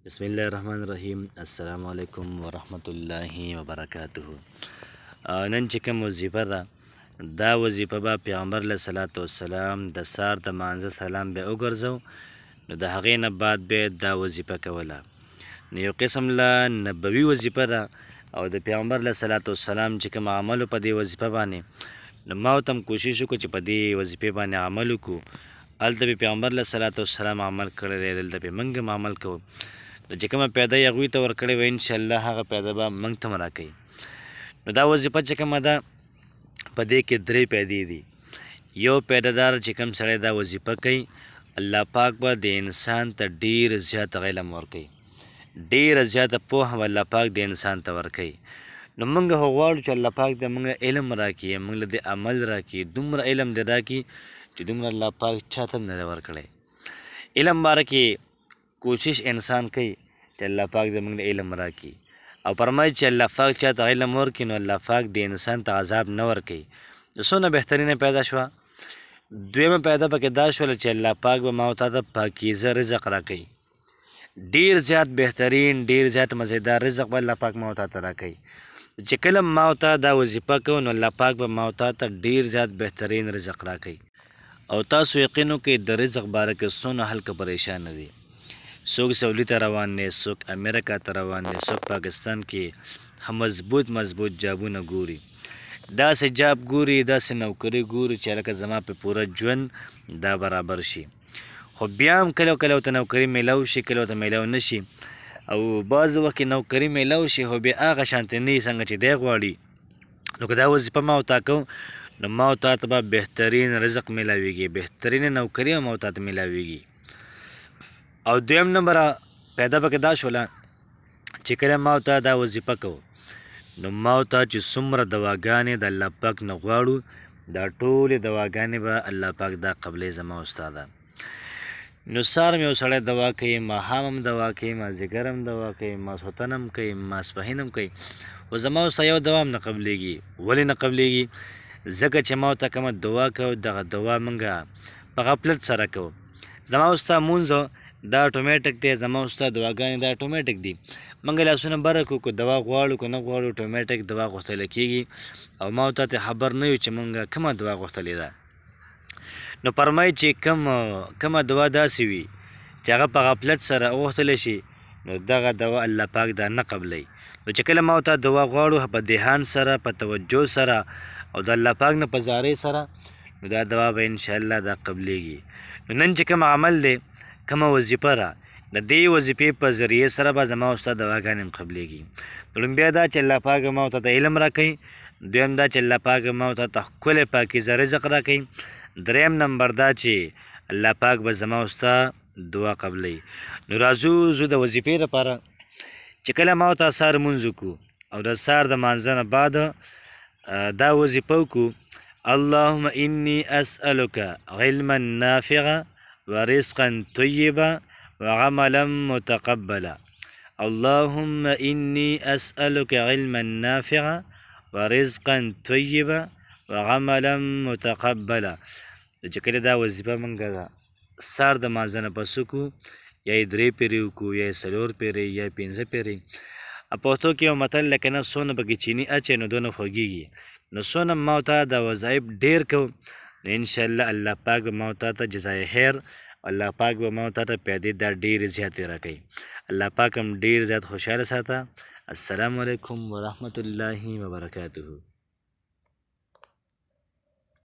بسم الله الرحمن الرحیم. السلام علیکم ورحمت الله وبرکاته. نن چې کوم وظیفه ده دا وظیفه به پیغمبر علیه صلات وسلام د سار د مانځه سلام به وګرځو نو د هغې نه بعد به دا وظیفه کوله. نو یو قسم له نبوي وظیفه ده او د پیغمبر علیه صلات وسلام چې کوم عملو په دې وظیفه باندې نو ما ورته هم کوشش وکړو چې په دې وظیفې باندې عمل وکړو. هلته به پیغمبر علیه صلات وسلام عمل کړی دی، دلته به موږ هم عمل کوو. چې کومه پیدا یې هغوی ته ورکړې وه انشاءالله هغه پیدا به موږ ته هم راکوي. نو دا وظیفه چې کومه ده په دې کې 3 پیدې دي. یو پیدادار چې کوم سړی دا وظیفه کوي الله پاک به د انسان ته ډېر زیات علم ورکوي، ډېره زیاته پوهه به الله پاک د انسان ته ورکوي. نو موږ خو غواړو چې الله پاک د موږ علم راکړي، موږ له دې عمل راکړي، دومره علم دې راکړي چې دومره الله پاک چاته نه دی ورکړی. علم باره کې کوشش انسان کوي چې الله پاک د موږ علم راکړي او فرمایي چې الله پاک چاته علم ورکړي نو الله پاک د انسان ته عذاب نه ورکوي. څونه بهترینه پیدا شوه. دویمه پیدا پکې دا شوله چې الله پاک به ما او تا ته پاکیزه رزق راکوي، ډېر زیات بهترین ډېر زیات مزیدار رزق به الله پاک ما او تا ته راکوي. چې کله ما او تا دا وظیفه کوو نو الله پاک به ما او تا ته ډېر زیات بهترین رزق راکوي. او تاسو یقین وکړئ د رزق باره کې څونه هلکه پریشانه دي. څوک سعودي ته روان دی، څوک امریکا ته روان دی، څوک پاکستان کې مضبوط جابونه ګوري، داسې جاب ګوري، داسې نوکري ګوري چې لکه زما په پوره ژوند دا برابر شي. خو بیا هم کله کله ورته نوکري میلاو شي، کله ورته میلاو نه شي. او بعض وخت کې نوکري میلاو شي خو بیا هغه شانتې نه وي څنګه چې دی غواړي. نو که دا وظیفه ما او تا کوو نو ما او تا ته به بهترین رزق میلاویږي، بهترین نوکري هم ما او تا ته میلاویږي. او دویم نمبره پیدا پکې دا شوله چې کله ما او تا دا وظیفه کوو نو ما او تا چې څومره دواګانې د الله پاک نه غواړو دا ټولې دواګانې به الله پاک دا قبلې زما او ستا ده. نو سهار مې یو سړی دوا کوي، ماښام هم دوا کوي، مازدیګر هم دوا کوي، ماسخوتن هم کوي، ماسپښین هم کوي، خو زما او ستا یو دوا هم نه قبلېږي. ولې نه قبلېږي؟ ځکه چې ما او تا کومه دوا کوو دغه دوا موږ په غفلت سره کوو. زما او ستا مونځ دا اتومیټک دی، زما او ستا دواګانې دا اتومیټک دي. موږ لاسونه بره کړو که دوا غواړو که نه غواړو اتومیټک دوا غوښتلی کېږي او ما او تا ته خبر نه یو چې موږ کومه دوا غوښتلې ده. نو فرمایي چې کومه دوا داسې وي چې هغه په غفلت سره وغوښتلی شي نو دغه دوا الله پاک دا نه قبلوي. نو چې کله ما او تا دوا غواړو په دهان سره په توجه سره او د الله پاک نه په زارۍ سره نو دا دوا به انشاءالله دا قبلیږي. نو نن چې کوم عمل دی کومه وظیفه ده د دې وظیفې په ذریعې سره به زما او ستا دواګانې هم قبلیږي. لومبیا دا چې الله پاک ما او تا ته علم راکوي، دویم دا چې الله پاک ما او تا ته ښکلی پاکیزه رزق راکوي، دریم نمبر دا چې الله پاک به زما او ستا دعا قبلوي. نو راځو زه د وظیفې لپاره چې کله ما او تا سهار لمونځ وکړو او د سهار د مانځه نه بعد دا وظیفه وکړو اللهم انی اسألک علما نافعا ورزقا طیبا وعملا متقبلا. اللهم انی اسألک علما نافعا ورزقا طیبا وعملا متقبلا. چې کله دا وظیفه موږ سهار د مانځه نه پس وکړو یا یې 3 پیرې وکړو یا یې 4 پیرې یا 5 پیرې. پښتو کې یو متل دی که نه څونه پکې چیني اچوې نو دونه خوږېږي. نو څونه ما او تا دا وظایف ډېر کوو نو انشاءالله الله پاک به ما او تا ته جزای خیر، الله پاک به ما او تا ته پیدې دا ډېرې زیاتې راکوي. الله پاک هم ډېر زیات خوشحاله ساته. السلام علیکم ورحمت الله وبرکاته.